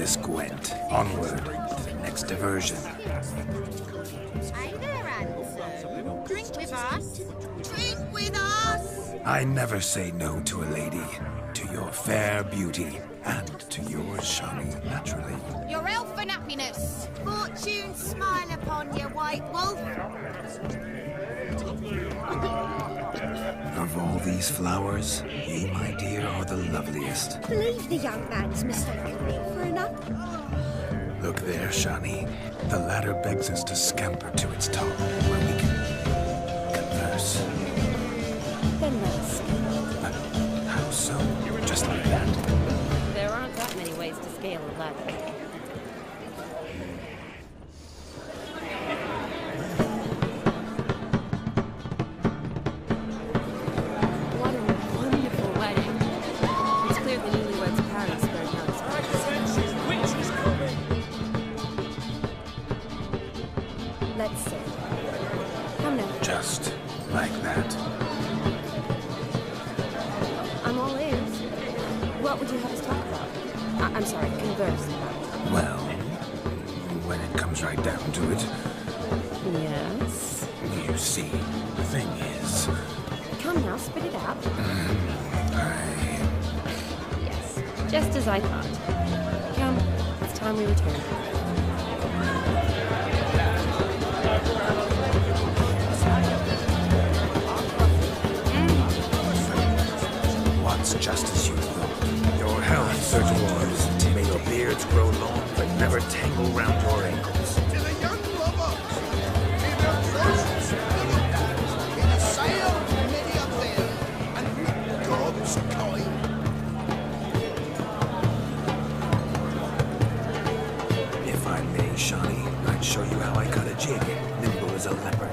this Gwent. Onward to the next diversion. Hey there, handsome. Drink with us. Drink with us. I never say no to a lady. To your fair beauty. And to yours, Shani, naturally. Your elfin happiness. Fortune smile upon you, white wolf. Of all these flowers, you, my dear, are the loveliest. Believe the young man's mistaken me for an apple. Look there, Shani. The ladder begs us to scamper to its top, where we can converse. Then let's go. How so? Just like that? There aren't that many ways to scale a ladder. What a wonderful wedding. It's clear the newlyweds' parents spared no expense. Let's see. Come now. Just like that. I'm all ears. What would you have us talk about? I'm sorry, converse about. Well, when it comes right down to it, Yes? you see, the thing is, Come now, spit it out. Yes. Just as I thought. Come, it's time we return. what's just as you thought. Your health, Sir Dwarves, may your beards grow long, but never tangle round your ankles. To the young lovers, in their treasures, in the sail many a day, and God's kind. If I may, Shani, I'd show you how I cut a jig, nimble as a leopard.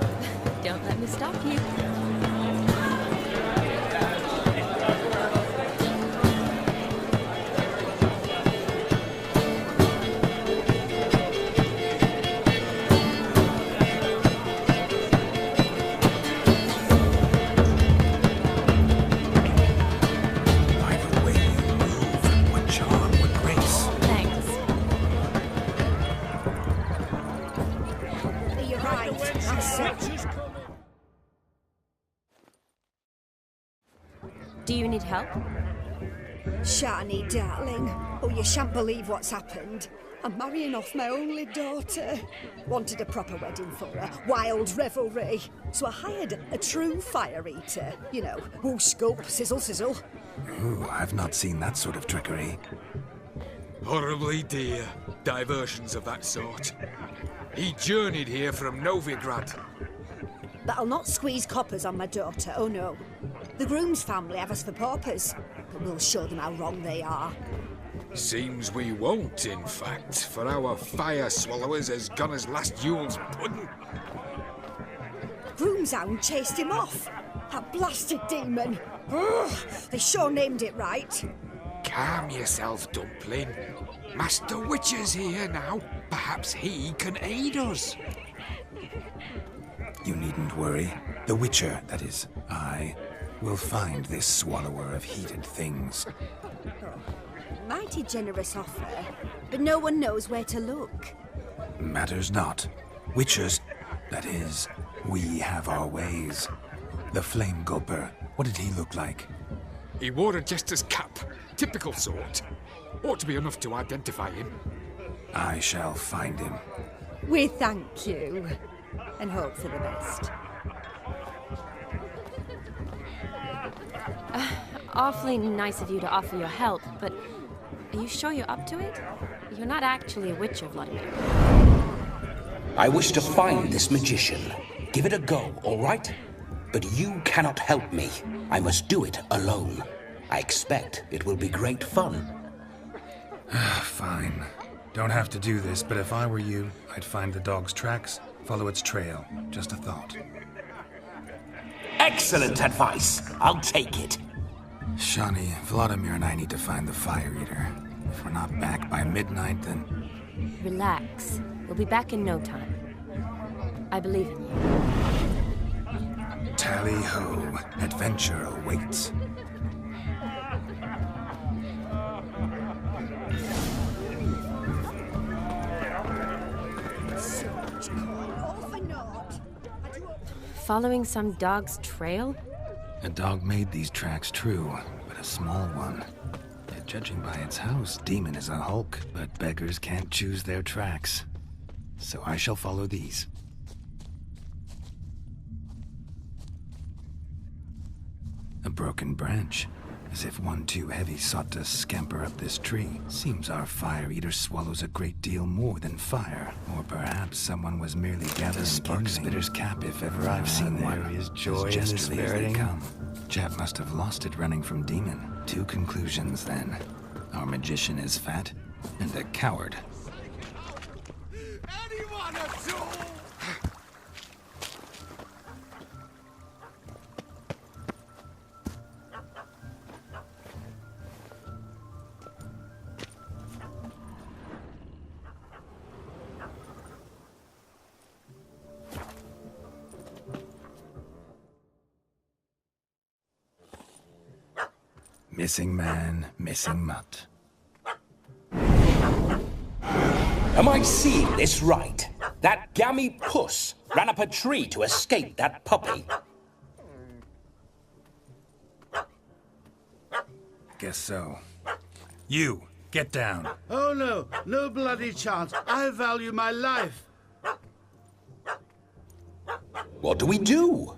Don't let me stop you. By the way you move, what charm, what grace. Thanks. You're right. That's it. Do you need help? Shani, darling. Oh, you shan't believe what's happened. I'm marrying off my only daughter. Wanted a proper wedding for her. Wild revelry. So I hired a true fire eater. You know, whoosh, scoop, sizzle, sizzle. Ooh, I've not seen that sort of trickery. Horribly dear diversions of that sort. He journeyed here from Novigrad. But I'll not squeeze coppers on my daughter, oh no. The groom's family have us for paupers, but we'll show them how wrong they are. Seems we won't, in fact, for our fire swallowers has gone as last Yule's pudding. Groom's hound chased him off. That blasted demon. Ugh, they sure named it right. Calm yourself, Dumpling. Master Witcher's here now. Perhaps he can aid us. You needn't worry. The Witcher, that is, I, will find this swallower of heated things. Mighty generous offer, but no one knows where to look. Matters not. Witchers, that is, we have our ways. The Flame Gulper, what did he look like? He wore a jester's cap. Typical sort. Ought to be enough to identify him. I shall find him. We thank you, and hope for the best. Awfully nice of you to offer your help, but are you sure you're up to it? You're not actually a witcher, Vladimir. I wish to find this magician. Give it a go, all right? But you cannot help me. I must do it alone. I expect it will be great fun. Fine. Don't have to do this, but if I were you, I'd find the dog's tracks, follow its trail. Just a thought. Excellent advice. I'll take it. Shani, Vladimir and I need to find the fire eater. If we're not back by midnight, then... Relax. We'll be back in no time. I believe in you. Tally-ho, adventure awaits. following some dog's trail? A dog made these tracks, true, but a small one. Yet judging by its house, Demon is a hulk, but beggars can't choose their tracks. So I shall follow these. A broken branch, as if one too heavy sought to scamper up this tree. Seems our fire eater swallows a great deal more than fire. Or perhaps someone was merely gathering Sparkspitter's cap if ever I've seen one. There is joy in this ferreting. Chap must have lost it running from Demon. Two conclusions then. Our magician is fat, and a coward. Anyone at all? Missing man, missing mutt. Am I seeing this right? That gammy puss ran up a tree to escape that puppy. Guess so. You, get down. Oh no, no bloody chance. I value my life. What do we do?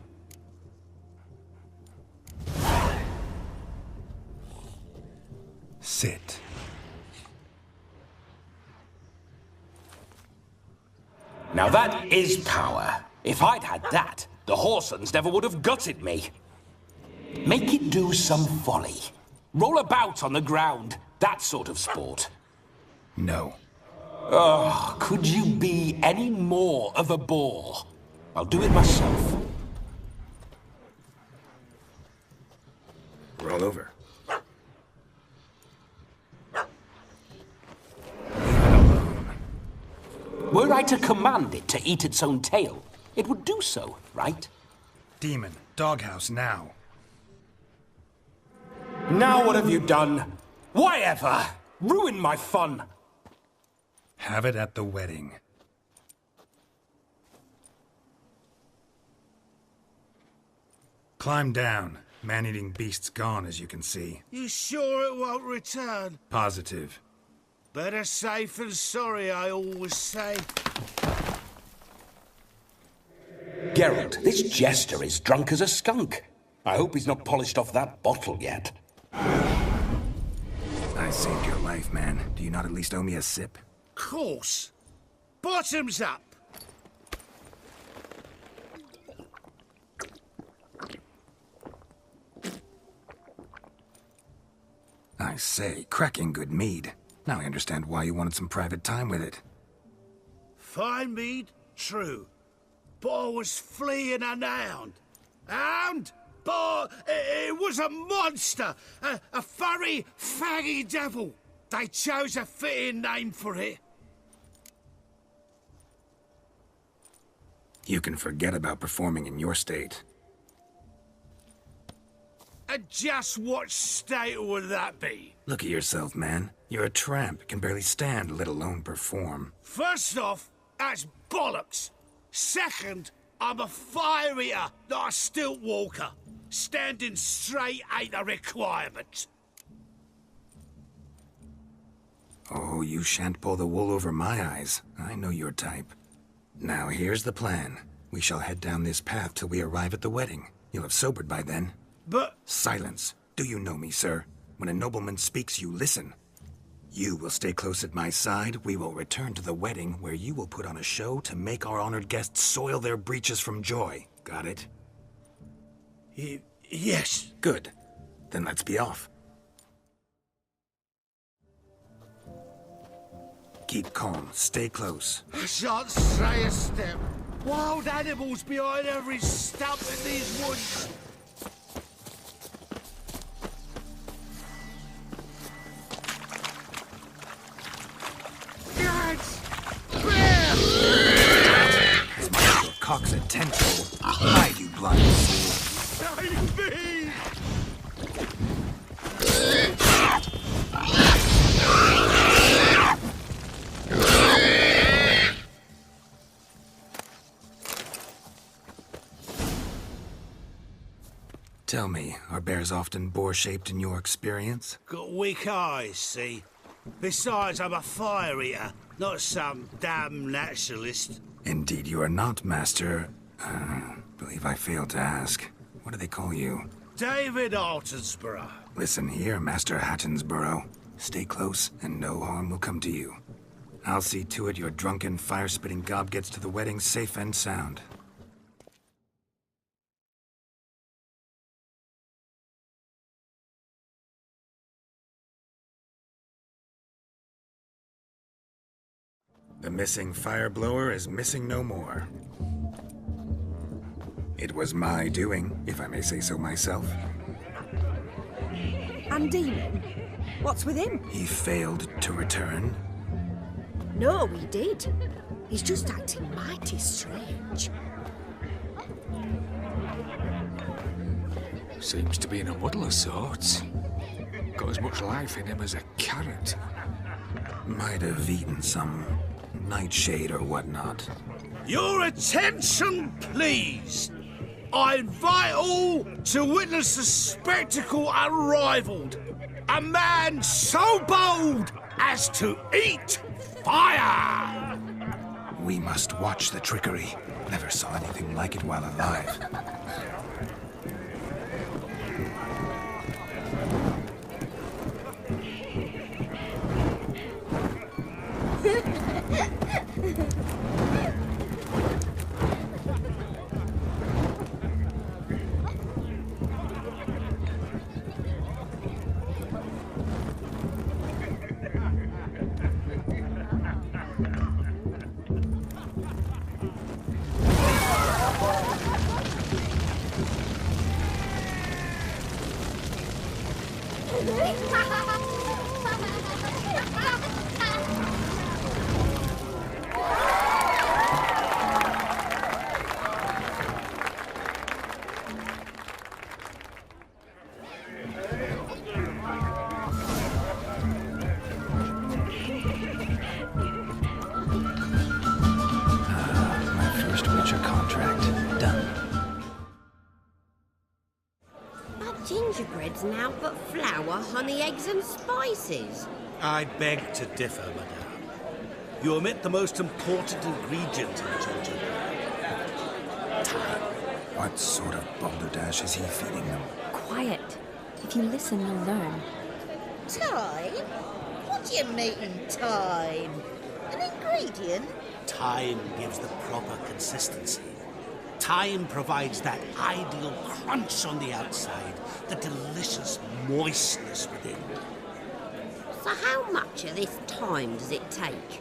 Sit. Now that is power. If I'd had that, the Horsons never would have gutted me. Make it do some folly. Roll about on the ground. That sort of sport. No. Oh, could you be any more of a bore? I'll do it myself. Roll over. Were I to command it to eat its own tail, it would do so, right? Demon, doghouse now. Now what have you done? Why ever? Ruin my fun. Have it at the wedding. Climb down. Man-eating beast's gone, as you can see. You sure it won't return? Positive. Better safe than sorry, I always say. Geralt, this jester is drunk as a skunk. I hope he's not polished off that bottle yet. I saved your life, man. Do you not at least owe me a sip? Course. Bottoms up. I say, cracking good mead. Now I understand why you wanted some private time with it. Fine mead, true. But I was fleeing an hound. Hound? But it was a monster. A furry, faggy devil. They chose a fitting name for it. You can forget about performing in your state. And just what state would that be? Look at yourself, man. You're a tramp, can barely stand, let alone perform. First off, that's bollocks. Second, I'm a fire eater, not a stilt walker. Standing straight ain't a requirement. Oh, you shan't pull the wool over my eyes. I know your type. Now here's the plan. We shall head down this path till we arrive at the wedding. You'll have sobered by then. But... Silence. Do you know me, sir? When a nobleman speaks, you listen. You will stay close at my side. We will return to the wedding, where you will put on a show to make our honored guests soil their breeches from joy. Got it? Yes. Good. Then let's be off. Keep calm. Stay close. I shan't stray a step. Wild animals behind every stump in these woods. Your cock's a tentpole. Hide, you blind fool. Save me! Tell me, are bears often boar-shaped in your experience? Got weak eyes, see? Besides, I'm a fire eater, not some damn naturalist. Indeed you are not, Master... believe I failed to ask. What do they call you? David Altonsborough. Listen here, Master Hattonsborough. Stay close, and no harm will come to you. I'll see to it your drunken, fire-spitting gob gets to the wedding safe and sound. The missing fire blower is missing no more. It was my doing, if I may say so myself. And Demon? What's with him? He failed to return. No, he did. He's just acting mighty strange. Seems to be in a muddle of sorts. Got as much life in him as a carrot. Might have eaten some nightshade or whatnot. Your attention, please! I invite all to witness the spectacle unrivaled. A man so bold as to eat fire! We must watch the trickery. Never saw anything like it while alive. Gingerbread's now but flour, honey, eggs and spices. I beg to differ, madame. You omit the most important ingredient in gingerbread. Time. What sort of balderdash is he feeding them? Quiet. If you listen, you'll learn. Time? What do you mean, time? An ingredient? Time gives the proper consistency. Time provides that ideal crunch on the outside, the delicious moistness within. So how much of this time does it take?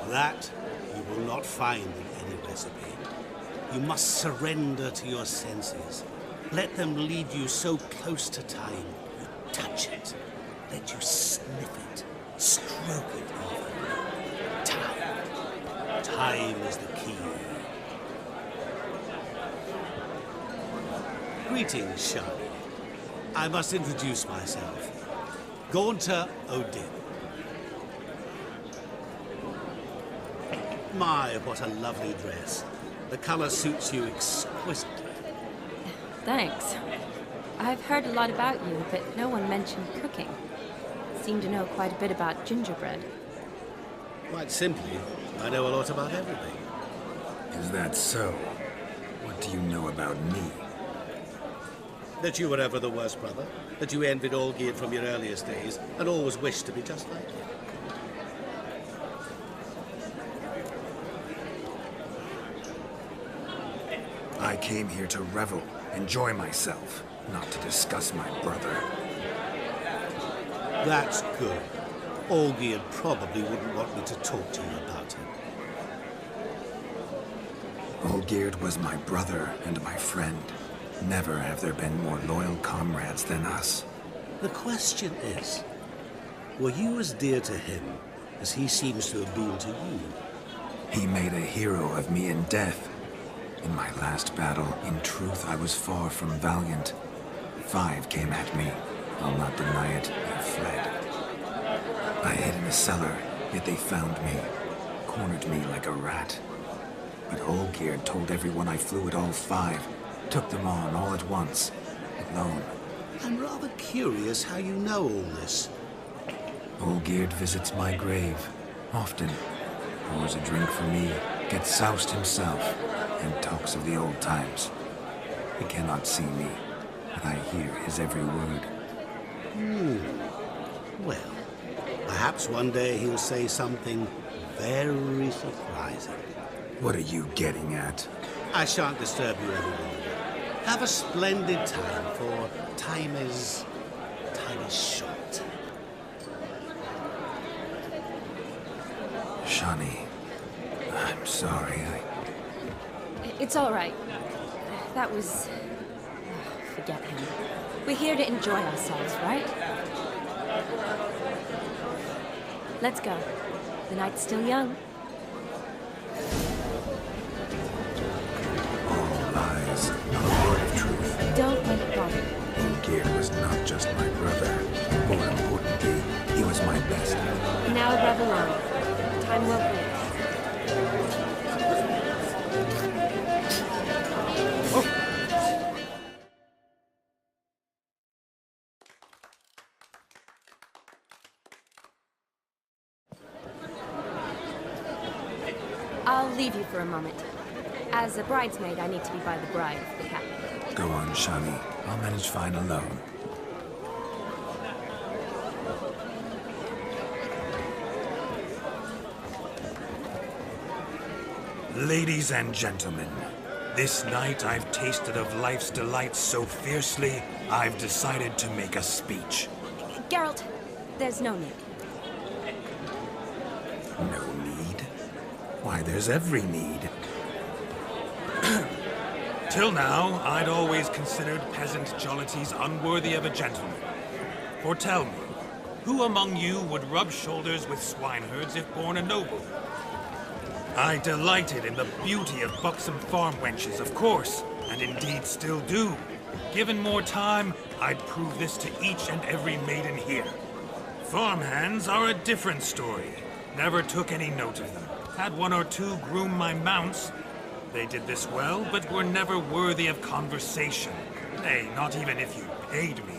That you will not find in any recipe. You must surrender to your senses. Let them lead you so close to time, you touch it. Let you sniff it, stroke it even. Time. Time is the key. Greetings, Charlie. I must introduce myself. Gaunter Odin. My, what a lovely dress. The color suits you exquisitely. Thanks. I've heard a lot about you, but no one mentioned cooking. Seem to know quite a bit about gingerbread. Quite simply, I know a lot about everything. Is that so? What do you know about me? That you were ever the worst brother, that you envied Olgierd from your earliest days, and always wished to be just like you. I came here to revel, enjoy myself, not to discuss my brother. That's good. Olgierd probably wouldn't want me to talk to you about him. Olgierd was my brother and my friend. Never have there been more loyal comrades than us. The question is, were you as dear to him as he seems to have been to you? He made a hero of me in death. In my last battle, in truth, I was far from valiant. 5 came at me. I'll not deny it, I fled. I hid in a cellar, yet they found me, cornered me like a rat. But Olgierd told everyone I flew at all 5, took them on all at once. It alone. I'm rather curious how you know all this. Olgierd visits my grave, often. Pours a drink for me, gets soused himself, and talks of the old times. He cannot see me, but I hear his every word. Well, perhaps one day he'll say something very surprising. What are you getting at? I shan't disturb you any longer. Have a splendid time, for time is short. Shani, I'm sorry. It's all right. That was... forget him. We're here to enjoy ourselves, right? Let's go. The night's still young. All lies, not a word of truth. Don't let it bother. Olgierd was not just my brother. More importantly, he was my best. Now revel on. Time well played. I'll leave you for a moment. As a bridesmaid, I need to be by the bride of the captain. Go on, Shani. I'll manage fine alone. Ladies and gentlemen, this night I've tasted of life's delights so fiercely, I've decided to make a speech. Geralt, there's no need. No need? Why, there's every need. Till now, I'd always considered peasant jollities unworthy of a gentleman. For tell me, who among you would rub shoulders with swineherds if born a noble? I delighted in the beauty of buxom farm wenches, of course, and indeed still do. Given more time, I'd prove this to each and every maiden here. Farmhands are a different story. Never took any note of them. Had one or two groom my mounts. They did this well, but were never worthy of conversation. Nay, not even if you paid me.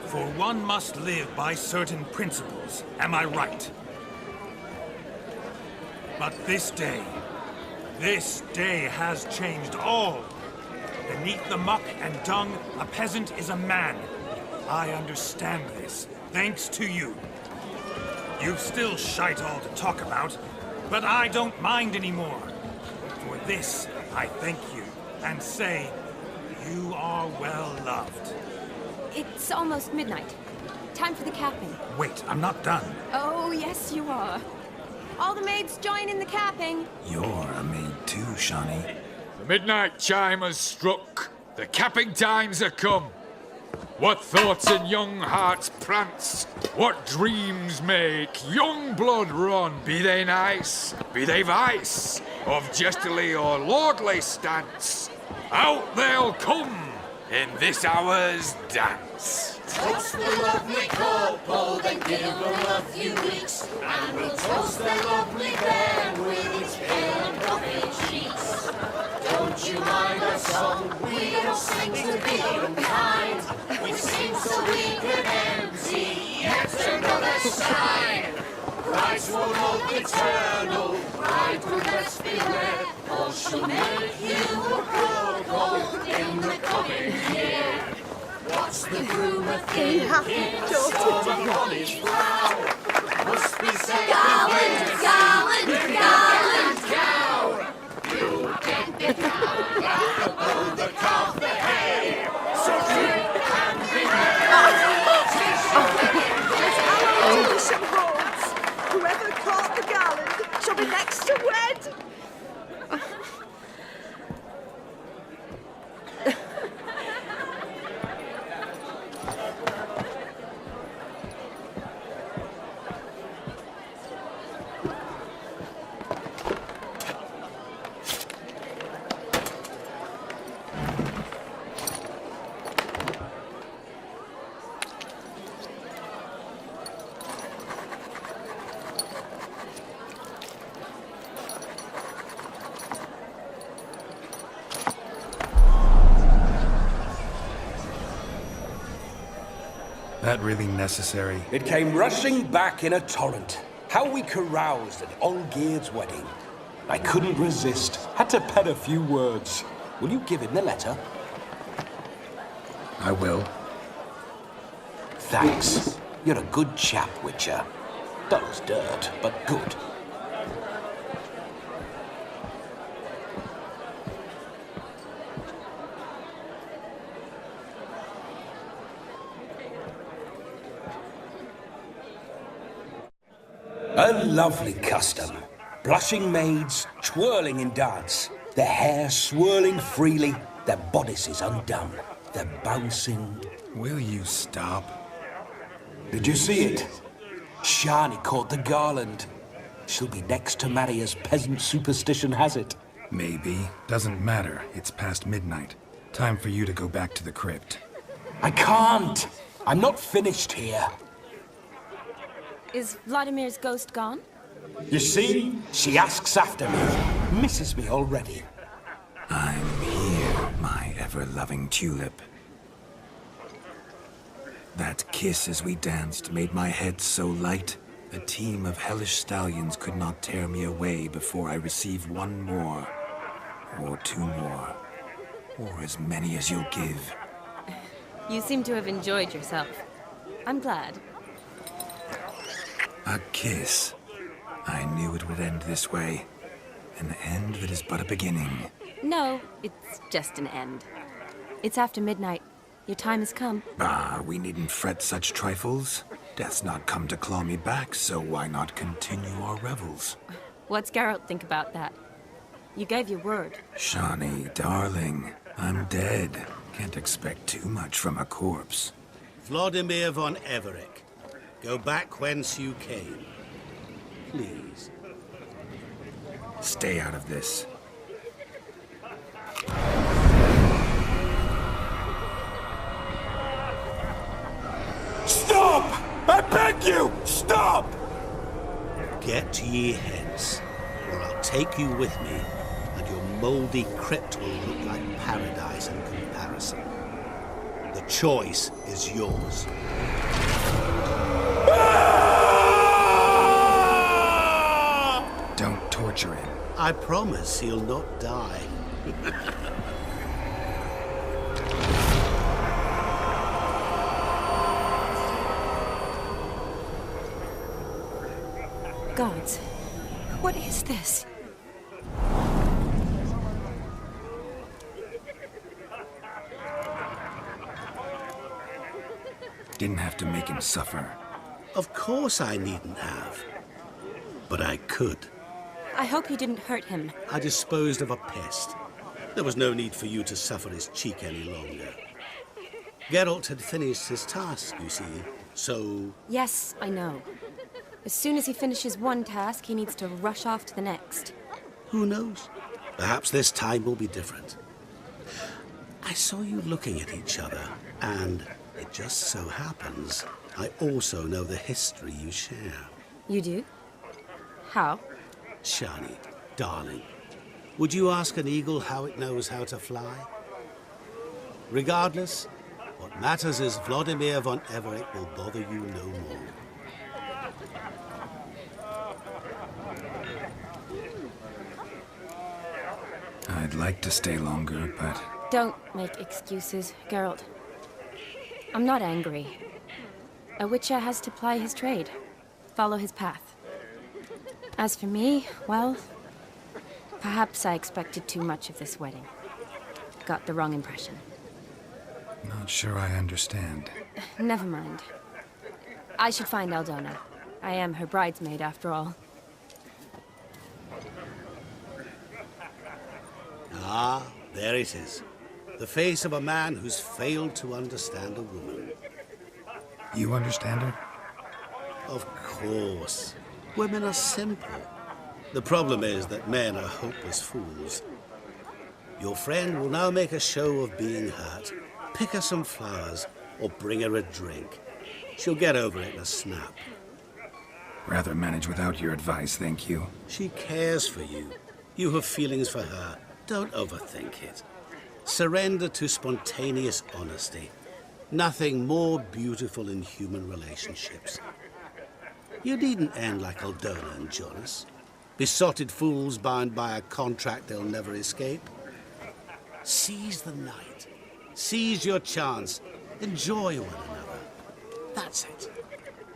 For one must live by certain principles, am I right? But this day has changed all. Beneath the muck and dung, a peasant is a man. I understand this, thanks to you. You've still shite all to talk about, but I don't mind anymore. For this, I thank you, and say, you are well loved. It's almost midnight. Time for the capping. Wait, I'm not done. Oh, yes, you are. All the maids join in the capping. You're a maid too, Shani. The midnight chime has struck. The capping times are come. What thoughts in young hearts prance? What dreams make young blood run? Be they nice, be they vice, of jestily or lordly stance, out they'll come in this hour's dance. Toast the lovely couple, then give them a few weeks, and we'll toast the lovely bear with its pale and puffy cheeks. Don't you mind our song? We don't sing to be unkind. We sing so we can empty yet another shrine. Christ will love eternal, bride will best beware, or she'll make you a cuckold in the coming year. What's the groom a thinking? Storm of Molly's brow. Must be said cow. You get the cow out above the calf the hay. So drink and be merry. Whoever caught the gallant shall be next to wed. that really necessary? It came rushing back in a torrent. How we caroused at Olgierd's wedding. I couldn't resist. Had to pen a few words. Will you give him the letter? I will. Thanks. You're a good chap, Witcher. Dull as dirt, but good. A lovely custom. Blushing maids, twirling in dance. Their hair swirling freely, their bodices undone. They're bouncing. Will you stop? Did you see it? Shani caught the garland. She'll be next to marry as peasant superstition has it. Maybe. Doesn't matter. It's past midnight. Time for you to go back to the crypt. I can't. I'm not finished here. Is Vladimir's ghost gone? You see? She asks after me. Misses me already. I'm here, my ever-loving tulip. That kiss as we danced made my head so light, a team of hellish stallions could not tear me away before I receive one more, or two more, or as many as you'll give. You seem to have enjoyed yourself. I'm glad. A kiss. I knew it would end this way. An end that is but a beginning. No, it's just an end. It's after midnight. Your time has come. Ah, we needn't fret such trifles. Death's not come to claw me back, so why not continue our revels? What's Geralt think about that? You gave your word. Shani, darling, I'm dead. Can't expect too much from a corpse. Vladimir von Everec, go back whence you came. Please. Stay out of this. Stop! I beg you! Stop! Get ye hence, or I'll take you with me, and your mouldy crypt will look like paradise in comparison. The choice is yours. Don't torture him. I promise he'll not die. Gods, what is this? Didn't have to make him suffer. Of course I needn't have. But I could. I hope you didn't hurt him. I disposed of a pest. There was no need for you to suffer his cheek any longer. Geralt had finished his task, you see, so... Yes, I know. As soon as he finishes one task, he needs to rush off to the next. Who knows? Perhaps this time will be different. I saw you looking at each other, and it just so happens I also know the history you share. You do? How? Shani, darling, would you ask an eagle how it knows how to fly? Regardless, what matters is Vladimir von Everec will bother you no more. I'd like to stay longer, but... Don't make excuses, Geralt. I'm not angry. A witcher has to ply his trade, follow his path. As for me, well, perhaps I expected too much of this wedding. Got the wrong impression. Not sure I understand. Never mind. I should find Aldona. I am her bridesmaid, after all. Ah, there it is. The face of a man who's failed to understand a woman. You understand her? Of course. Women are simple. The problem is that men are hopeless fools. Your friend will now make a show of being hurt, pick her some flowers, or bring her a drink. She'll get over it in a snap. Rather manage without your advice, thank you. She cares for you. You have feelings for her. Don't overthink it. Surrender to spontaneous honesty. Nothing more beautiful in human relationships. You needn't end like Aldona and Jonas. Besotted fools bound by a contract they'll never escape. Seize the night. Seize your chance. Enjoy one another. That's it.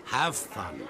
Have fun.